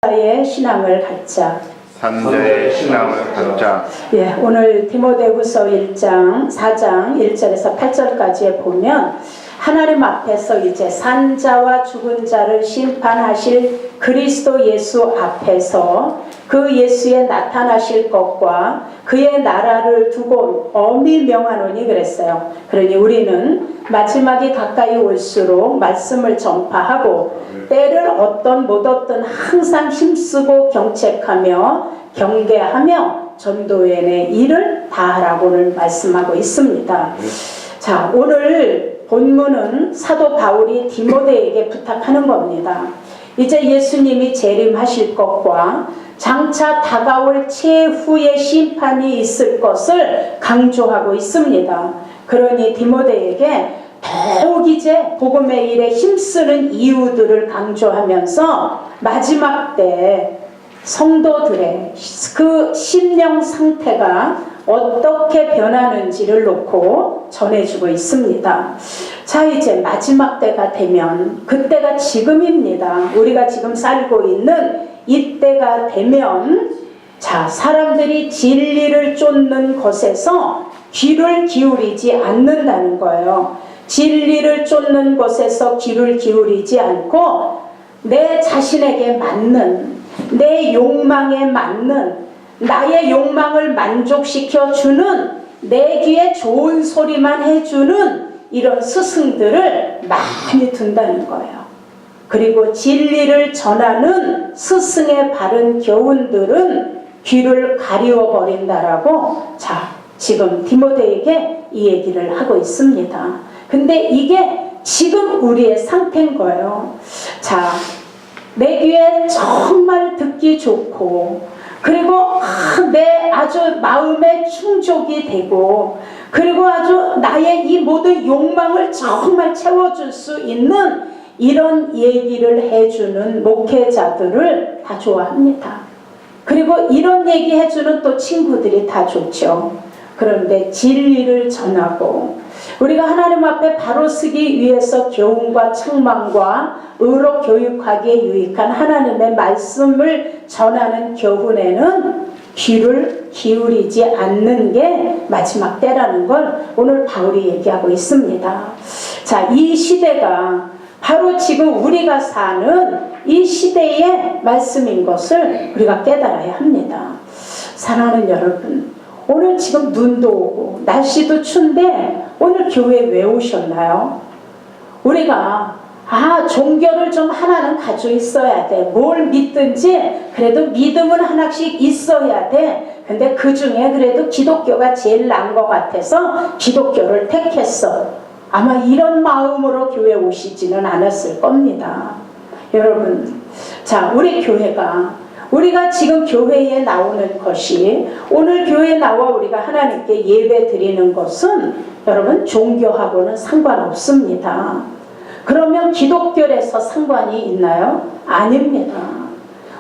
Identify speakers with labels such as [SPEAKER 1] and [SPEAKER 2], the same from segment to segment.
[SPEAKER 1] 산자의 신앙을 갖자.
[SPEAKER 2] 산자의 신앙을 갖자.
[SPEAKER 1] 예, 오늘 디모데후서 1장 4장 1절에서 8절까지에 보면 하나님 앞에서 이제 산자와 죽은 자를 심판하실 그리스도 예수 앞에서 그 예수의 나타나실 것과 그의 나라를 두고 엄히 명하노니 그랬어요. 그러니 우리는 마지막이 가까이 올수록 말씀을 전파하고 때를 얻던 못 얻던 항상 힘쓰고 경책하며 경계하며 전도회의 일을 다하라고는 말씀하고 있습니다. 자, 오늘 본문은 사도 바울이 디모데에게 부탁하는 겁니다. 이제 예수님이 재림하실 것과 장차 다가올 최후의 심판이 있을 것을 강조하고 있습니다. 그러니 디모데에게 더욱 이제 복음의 일에 힘쓰는 이유들을 강조하면서 마지막 때 성도들의 그 심령 상태가 어떻게 변하는지를 놓고 전해주고 있습니다. 자, 이제 마지막 때가 되면 그때가 지금입니다. 우리가 지금 살고 있는 이때가 되면 자, 사람들이 진리를 쫓는 것에서 귀를 기울이지 않는다는 거예요. 진리를 쫓는 것에서 귀를 기울이지 않고 내 자신에게 맞는, 내 욕망에 맞는, 나의 욕망을 만족시켜 주는, 내 귀에 좋은 소리만 해주는 이런 스승들을 많이 둔다는 거예요. 그리고 진리를 전하는 스승의 바른 교훈들은 귀를 가리워 버린다라고 자, 지금 디모데에게 이 얘기를 하고 있습니다. 근데 이게 지금 우리의 상태인 거예요. 자, 내 귀에 정말 듣기 좋고 그리고 내 아주 마음에 충족이 되고 그리고 아주 나의 이 모든 욕망을 정말 채워줄 수 있는 이런 얘기를 해주는 목회자들을 다 좋아합니다. 그리고 이런 얘기 해주는 또 친구들이 다 좋죠. 그런데 진리를 전하고 우리가 하나님 앞에 바로 서기 위해서 교훈과 책망과 의로 교육하기에 유익한 하나님의 말씀을 전하는 교훈에는 귀를 기울이지 않는 게 마지막 때라는 걸 오늘 바울이 얘기하고 있습니다. 자, 이 시대가 바로 지금 우리가 사는 이 시대의 말씀인 것을 우리가 깨달아야 합니다. 사랑하는 여러분, 오늘 지금 눈도 오고 날씨도 추운데 오늘 교회에 왜 오셨나요? 우리가 종교를 좀 하나는 가지고 있어야 돼. 뭘 믿든지 그래도 믿음은 하나씩 있어야 돼. 근데 그 중에 그래도 기독교가 제일 나은 것 같아서 기독교를 택했어. 아마 이런 마음으로 교회 오시지는 않았을 겁니다. 여러분, 자, 우리 교회가 우리가 지금 교회에 나오는 것이 오늘 교회에 나와 우리가 하나님께 예배 드리는 것은 여러분 종교하고는 상관없습니다. 그러면 기독교에서 상관이 있나요? 아닙니다.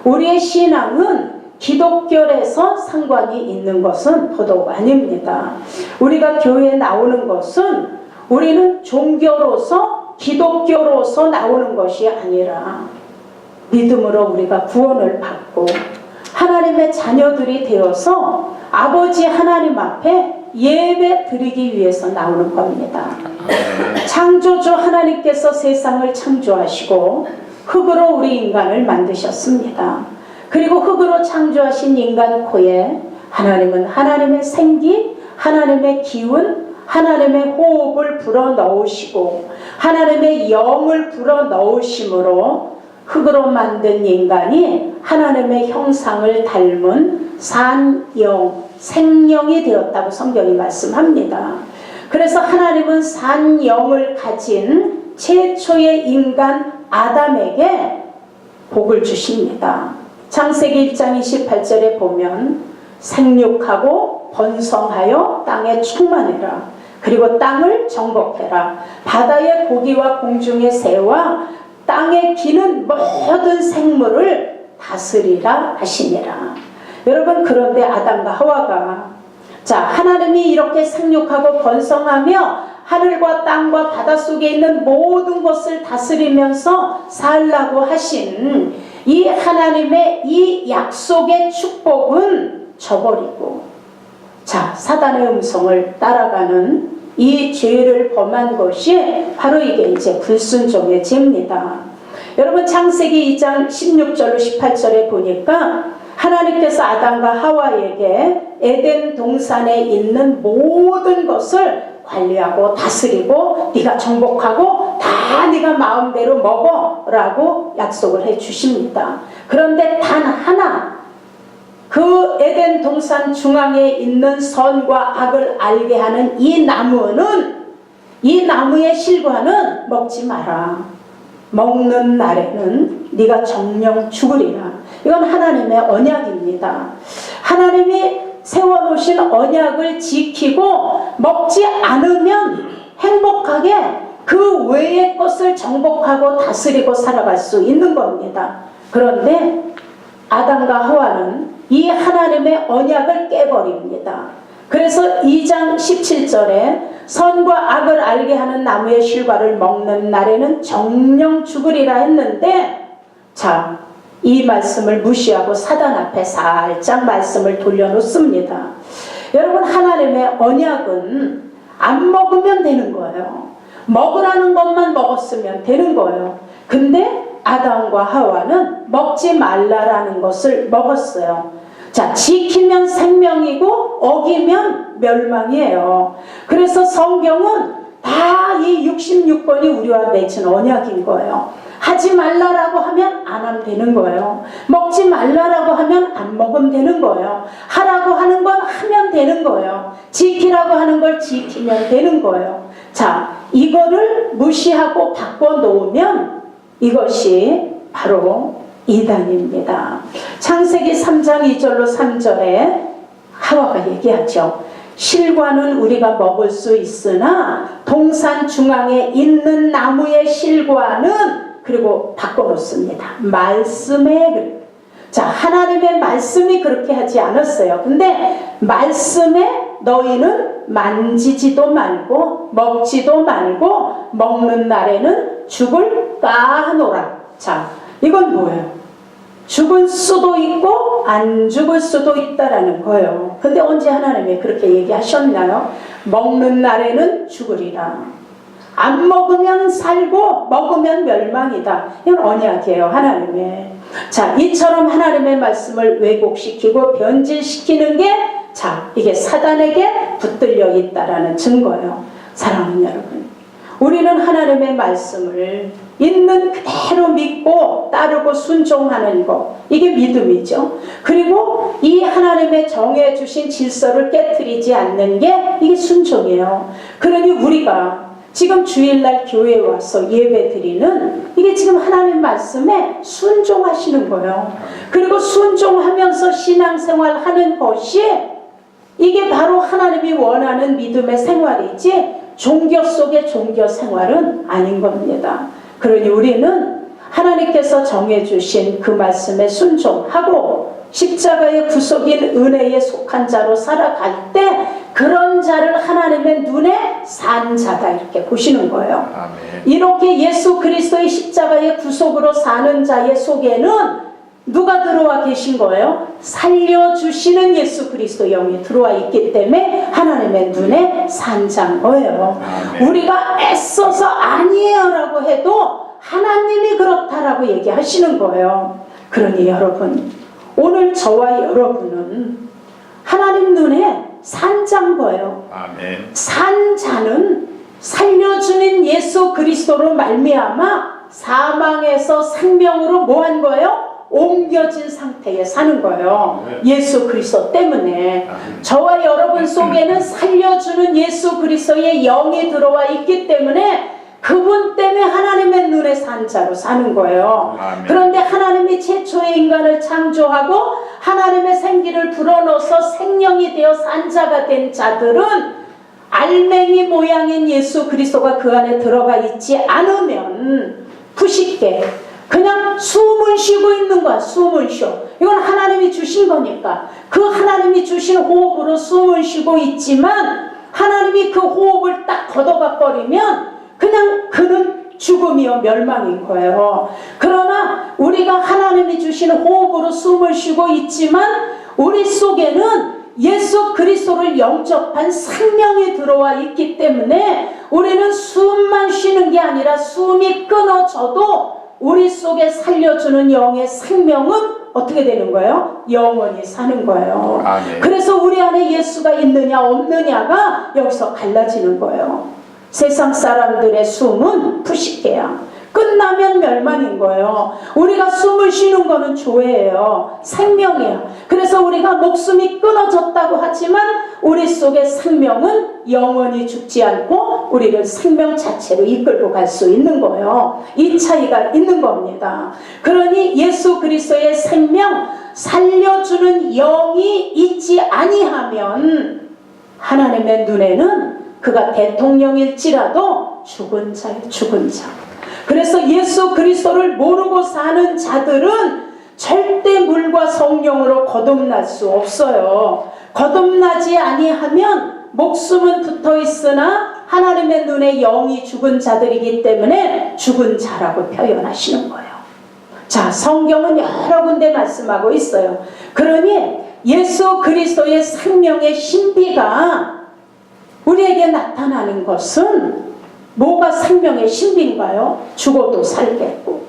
[SPEAKER 1] 우리의 신앙은 기독교에서 상관이 있는 것은 더더욱 아닙니다. 우리가 교회에 나오는 것은 우리는 종교로서 기독교로서 나오는 것이 아니라 믿음으로 우리가 구원을 받고 하나님의 자녀들이 되어서 아버지 하나님 앞에 예배 드리기 위해서 나오는 겁니다. 창조주 하나님께서 세상을 창조하시고 흙으로 우리 인간을 만드셨습니다. 그리고 흙으로 창조하신 인간 코에 하나님은 하나님의 생기, 하나님의 기운, 하나님의 호흡을 불어넣으시고 하나님의 영을 불어넣으심으로 흙으로 만든 인간이 하나님의 형상을 닮은 산영, 생명이 되었다고 성경이 말씀합니다. 그래서 하나님은 산영을 가진 최초의 인간 아담에게 복을 주십니다. 창세기 1장 28절에 보면 생육하고 번성하여 땅에 충만해라. 그리고 땅을 정복해라. 바다의 고기와 공중의 새와 땅에 기는 모든 생물을 다스리라 하시니라. 여러분, 그런데 아담과 하와가 자, 하나님이 이렇게 생육하고 번성하며 하늘과 땅과 바닷속에 있는 모든 것을 다스리면서 살라고 하신 이 하나님의 이 약속의 축복은 저버리고, 자, 사단의 음성을 따라가는 이 죄를 범한 것이 바로 이게 이제 불순종의 죄입니다. 여러분, 창세기 2장 16절로 18절에 보니까 하나님께서 아담과 하와에게 에덴 동산에 있는 모든 것을 관리하고 다스리고 네가 정복하고 다 네가 마음대로 먹어라고 약속을 해 주십니다. 그런데 단 하나, 그 에덴 동산 중앙에 있는 선과 악을 알게 하는 이 나무의 실과는 먹지 마라. 먹는 날에는 네가 정령 죽으리라. 이건 하나님의 언약입니다. 하나님이 세워놓으신 언약을 지키고 먹지 않으면 행복하게 그 외의 것을 정복하고 다스리고 살아갈 수 있는 겁니다. 그런데 아담과 하와는 이 하나님의 언약을 깨버립니다. 그래서 2장 17절에 선과 악을 알게 하는 나무의 실과를 먹는 날에는 정령 죽으리라 했는데, 자, 이 말씀을 무시하고 사단 앞에 살짝 말씀을 돌려놓습니다. 여러분, 하나님의 언약은 안 먹으면 되는 거예요. 먹으라는 것만 먹었으면 되는 거예요. 근데 아담과 하와는 먹지 말라라는 것을 먹었어요. 자, 지키면 생명이고 어기면 멸망이에요. 그래서 성경은 다 이 66권이 우리와 맺은 언약인 거예요. 하지 말라라고 하면 안 하면 되는 거예요. 먹지 말라라고 하면 안 먹으면 되는 거예요. 하라고 하는 건 하면 되는 거예요. 지키라고 하는 걸 지키면 되는 거예요. 자, 이거를 무시하고 바꿔놓으면 이것이 바로 이단입니다. 창세기 3장 2절로 3절에 하와가 얘기하죠. 실과는 우리가 먹을 수 있으나 동산 중앙에 있는 나무의 실과는, 그리고 바꿔놓습니다. 말씀에, 자, 하나님의 말씀이 그렇게 하지 않았어요. 근데 말씀에 너희는 만지지도 말고 먹지도 말고 먹는 날에는 죽을까 하노라. 자, 이건 뭐예요? 죽을 수도 있고 안 죽을 수도 있다라는 거예요. 근데 언제 하나님이 그렇게 얘기하셨나요? 먹는 날에는 죽으리라. 안 먹으면 살고 먹으면 멸망이다. 이건 언약이에요, 하나님의. 자, 이처럼 하나님의 말씀을 왜곡시키고 변질시키는 게, 자, 이게 사단에게 붙들려 있다라는 증거예요. 사랑하는 여러분, 우리는 하나님의 말씀을 있는 그대로 믿고 따르고 순종하는 것, 이게 믿음이죠. 그리고 이 하나님의 정해주신 질서를 깨트리지 않는 게 이게 순종이에요. 그러니 우리가 지금 주일날 교회에 와서 예배 드리는 이게 지금 하나님 말씀에 순종하시는 거예요. 그리고 순종하면서 신앙생활 하는 것이 이게 바로 하나님이 원하는 믿음의 생활이지 종교 속의 종교 생활은 아닌 겁니다. 그러니 우리는 하나님께서 정해주신 그 말씀에 순종하고 십자가의 구속인 은혜에 속한 자로 살아갈 때 그런 자를 하나님의 눈에 산 자다, 이렇게 보시는 거예요.
[SPEAKER 2] 아멘.
[SPEAKER 1] 이렇게 예수 그리스도의 십자가의 구속으로 사는 자의 속에는 누가 들어와 계신 거예요? 살려주시는 예수 그리스도 영이 들어와 있기 때문에 하나님의 눈에 산 자인 거예요.
[SPEAKER 2] 아멘.
[SPEAKER 1] 우리가 애써서 아니에요 라고 해도 하나님이 그렇다라고 얘기하시는 거예요. 그러니 여러분, 오늘 저와 여러분은 하나님 눈에 산 자인 거예요.
[SPEAKER 2] 아멘.
[SPEAKER 1] 산 자는 살려주는 예수 그리스도로 말미암아 사망에서 생명으로 뭐 한 거예요? 옮겨진 상태에 사는 거예요. 예수 그리스도 때문에. 저와 여러분 속에는 살려주는 예수 그리스도의 영이 들어와 있기 때문에 그분 때문에 하나님의 눈에 산 자로 사는 거예요.
[SPEAKER 2] 아멘.
[SPEAKER 1] 그런데 하나님이 최초의 인간을 창조하고 하나님의 생기를 불어넣어서 생명이 되어 산 자가 된 자들은 알맹이 모양인 예수 그리스도가 그 안에 들어가 있지 않으면 푸쉽게 그냥 숨을 쉬고 있는 거야. 숨을 쉬어. 이건 하나님이 주신 거니까 그 하나님이 주신 호흡으로 숨을 쉬고 있지만 하나님이 그 호흡을 딱 걷어가 버리면 그냥 그는 죽음이요 멸망인 거예요. 그러나 우리가 하나님이 주신 호흡으로 숨을 쉬고 있지만 우리 속에는 예수 그리스도를 영접한 생명이 들어와 있기 때문에 우리는 숨만 쉬는 게 아니라 숨이 끊어져도 우리 속에 살려주는 영의 생명은 어떻게 되는 거예요? 영원히 사는 거예요.
[SPEAKER 2] 아멘.
[SPEAKER 1] 그래서 우리 안에 예수가 있느냐 없느냐가 여기서 갈라지는 거예요. 세상 사람들의 숨은 푸시게야. 끝나면 멸망인 거예요. 우리가 숨을 쉬는 거는 조회예요. 생명이에요. 그래서 우리가 목숨이 끊어졌다고 하지만 우리 속의 생명은 영원히 죽지 않고 우리를 생명 자체로 이끌고 갈 수 있는 거예요. 이 차이가 있는 겁니다. 그러니 예수 그리스도의 생명 살려주는 영이 있지 아니하면 하나님의 눈에는 그가 대통령일지라도 죽은 자예요. 죽은 자. 그래서 예수 그리스도를 모르고 사는 자들은 절대 물과 성령으로 거듭날 수 없어요. 거듭나지 아니하면 목숨은 붙어 있으나 하나님의 눈에 영이 죽은 자들이기 때문에 죽은 자라고 표현하시는 거예요. 자, 성경은 여러 군데 말씀하고 있어요. 그러니 예수 그리스도의 생명의 신비가 우리에게 나타나는 것은 뭐가 생명의 신비인가요? 죽어도 살겠고.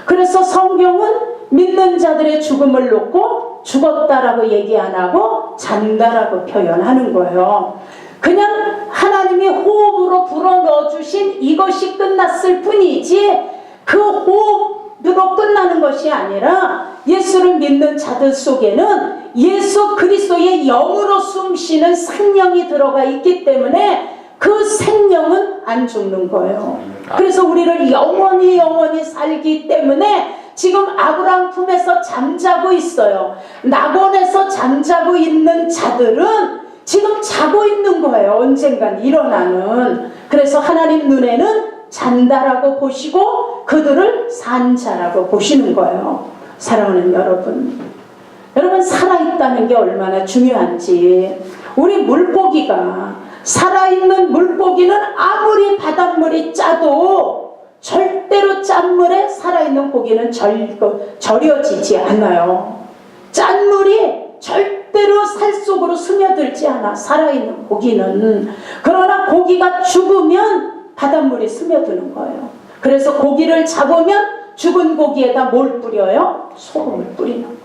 [SPEAKER 1] 그래서 성경은 믿는 자들의 죽음을 놓고 죽었다라고 얘기 안 하고 잔다라고 표현하는 거예요. 그냥 하나님이 호흡으로 불어넣어 주신 이것이 끝났을 뿐이지 그 호흡으로 끝나는 것이 아니라 예수를 믿는 자들 속에는 예수 그리스도의 영으로 숨쉬는 생명이 들어가 있기 때문에 그 생명은 안 죽는 거예요. 그래서 우리를 영원히 살기 때문에 지금 아브라함 품에서 잠자고 있어요. 낙원에서 잠자고 있는 자들은 지금 자고 있는 거예요. 언젠간 일어나는. 그래서 하나님 눈에는 잔다라고 보시고 그들을 산 자라고 보시는 거예요. 사랑하는 여러분, 여러분 살아있다는 게 얼마나 중요한지. 우리 물고기가 살아있는 물고기는 아무리 바닷물이 짜도 절대로 짠물에 살아있는 고기는 절여지지 않아요. 짠물이 절대로 살 속으로 스며들지 않아. 살아있는 고기는. 그러나 고기가 죽으면 바닷물이 스며드는 거예요. 그래서 고기를 잡으면 죽은 고기에다 뭘 뿌려요? 소금을 뿌리는 거예요.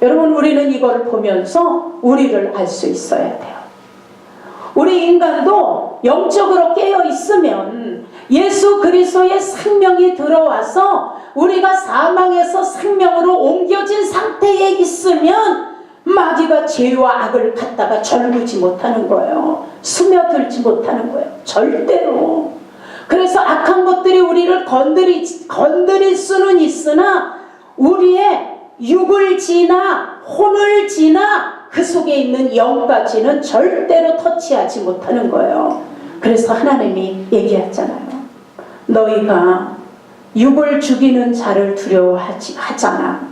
[SPEAKER 1] 여러분, 우리는 이걸 보면서 우리를 알 수 있어야 돼요. 우리 인간도 영적으로 깨어 있으면 예수 그리스도의 생명이 들어와서 우리가 사망에서 생명으로 옮겨진 상태에 있으면 마귀가 죄와 악을 갖다가 절구지 못하는 거예요. 스며들지 못하는 거예요. 절대로. 그래서 악한 것들이 우리를 건드릴 수는 있으나 우리의 육을 지나 혼을 지나 그 속에 있는 영까지는 절대로 터치하지 못하는 거예요. 그래서 하나님이 얘기했잖아요. 너희가 육을 죽이는 자를 두려워하잖아.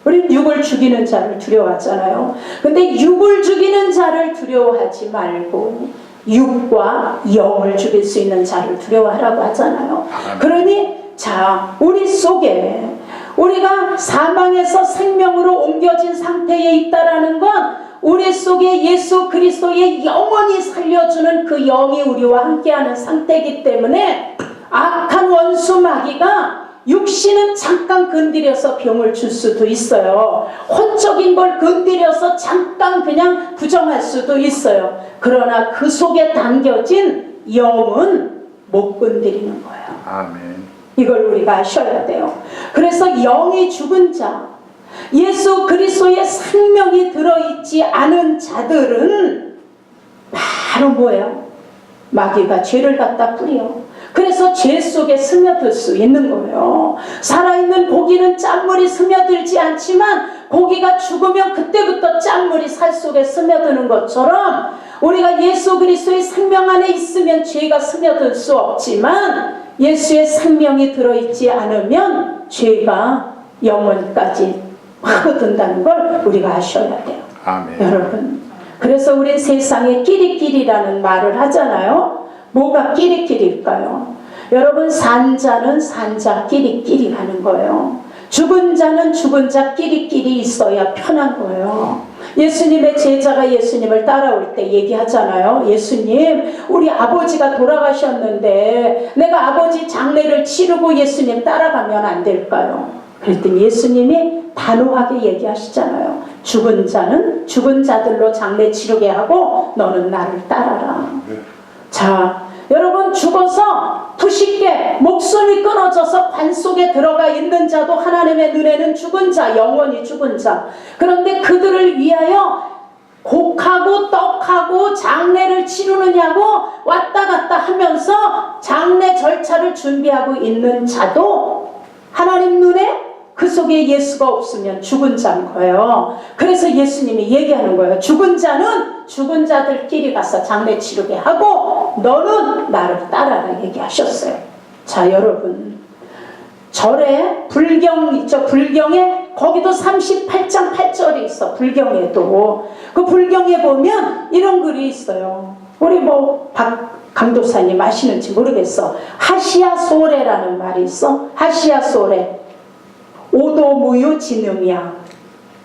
[SPEAKER 1] 우린 육을 죽이는 자를 두려워하잖아요. 근데 육을 죽이는 자를 두려워하지 말고 육과 영을 죽일 수 있는 자를 두려워하라고 하잖아요. 그러니 자, 우리 속에 우리가 사망에서 생명으로 옮겨진 상태에 있다라는 건 우리 속에 예수 그리스도의 영원히 살려주는 그 영이 우리와 함께하는 상태이기 때문에 악한 원수 마귀가 육신은 잠깐 건드려서 병을 줄 수도 있어요. 혼적인 걸 건드려서 잠깐 그냥 부정할 수도 있어요. 그러나 그 속에 담겨진 영은 못 건드리는 거예요.
[SPEAKER 2] 아멘.
[SPEAKER 1] 이걸 우리가 아셔야 돼요. 그래서 영이 죽은 자, 예수 그리스도의 생명이 들어있지 않은 자들은 바로 뭐예요? 마귀가 죄를 갖다 뿌려. 그래서 죄 속에 스며들 수 있는 거예요. 살아있는 고기는 짠물이 스며들지 않지만 고기가 죽으면 그때부터 짠물이 살 속에 스며드는 것처럼 우리가 예수 그리스도의 생명 안에 있으면 죄가 스며들 수 없지만 예수의 생명이 들어있지 않으면 죄가 영혼까지 파고든다는 걸 우리가 아셔야 돼요.
[SPEAKER 2] 아멘.
[SPEAKER 1] 여러분, 그래서 우리 세상에 끼리끼리라는 말을 하잖아요. 뭐가 끼리끼리일까요? 여러분, 산 자는 산 자끼리끼리 가는 거예요. 죽은 자는 죽은 자끼리끼리 있어야 편한 거예요. 예수님의 제자가 예수님을 따라올 때 얘기하잖아요. 예수님, 우리 아버지가 돌아가셨는데 내가 아버지 장례를 치르고 예수님 따라가면 안 될까요? 그랬더니 예수님이 단호하게 얘기하시잖아요. 죽은 자는 죽은 자들로 장례 치르게 하고 너는 나를 따라라. 자, 여러분, 죽어서 푸시게 목숨이 끊어져서 관 속에 들어가 있는 자도 하나님의 눈에는 죽은 자, 영원히 죽은 자. 그런데 그들을 위하여 곡하고 떡하고 장례를 치르느냐고 왔다 갔다 하면서 장례 절차를 준비하고 있는 자도 하나님 눈에 그 속에 예수가 없으면 죽은 자인 거예요. 그래서 예수님이 얘기하는 거예요. 죽은 자는 죽은 자들끼리 가서 장례 치르게 하고 너는 나를 따라라 얘기하셨어요. 자, 여러분, 절에 불경 있죠. 불경에 거기도 38장 8절이 있어. 불경에도 그 불경에 보면 이런 글이 있어요. 우리 박 강도사님 아시는지 모르겠어. 하시아소레라는 말이 있어. 하시아소레, 오도무유 진음이야,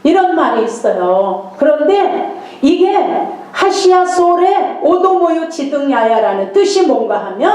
[SPEAKER 1] 이런 말이 있어요. 그런데 이게 하시아솔의 오도모유 지등야야라는 뜻이 뭔가 하면